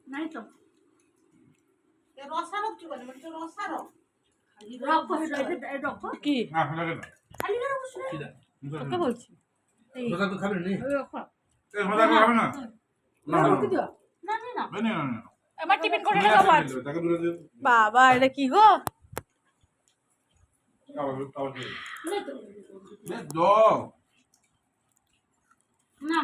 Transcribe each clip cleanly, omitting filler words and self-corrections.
নাই তো রসারক কি বলে মানে রসারক রক্ষ এই রক্ষ কি না ফেলে না খালি না রক্ষ কি দা তোকে বলছি তোরা তো খাবে নি এই রক্ষ এ মজা করে খাবে না না রক্ষ দিও না না না না না না আমার টিফিন করে খাবো আজ তাকে দূরে দে বাবা এটা কি গো খাওয়া না তো দে দো না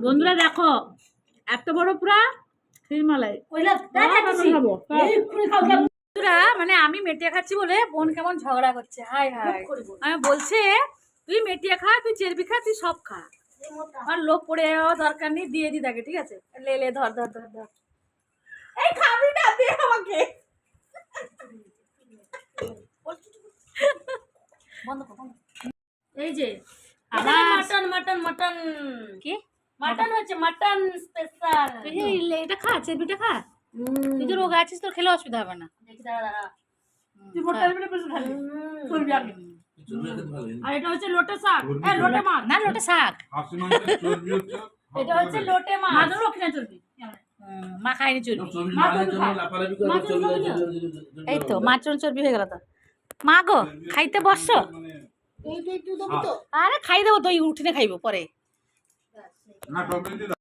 বন্ধুরা দেখো এত বড় পুরা ক্ষীরমালাই বন্ধুরা মানে আমি মেটিয়া খাচ্ছি বলে বোন কেমন ঝগড়া করছে হাই হাই আমি বলছে তুই মেটিয়া খা তুই চেরবি খা তুই সব খা আর লোক পড়ে যাওয়া দরকার নেই দিয়ে দি তাকে ঠিক আছে লে লে ধর ধর ধর ধর এই খাবি না দে আমাকে এই যে আবার মটন মটন মটন কি মটন হচ্ছে মটন স্পেশাল তুই যে এটা খা চেরবিটা খা তুই তো রোগ আছিস তোর খেলে অসুবিধা হবে না দেখি দাঁড়া দাঁড়া তুই মোটা আর এটা হচ্ছে লোটে শাক লোটে মাছ না লোটে শাক হাসি মানে চর্বি হচ্ছে এটা হচ্ছে লোটে মাছ মাছের রক্ষে না চলবি মা খাইনি চর্বি চর্বি মানে জন্য লাপালাপি করে চর্বি এই তো মাছ চর্বি হয়ে গেল তো মা গো খাইতে বসছো এই তুই দেবো তো আরে খাই দেবো তো উঠিনে খাইবো পরে না টক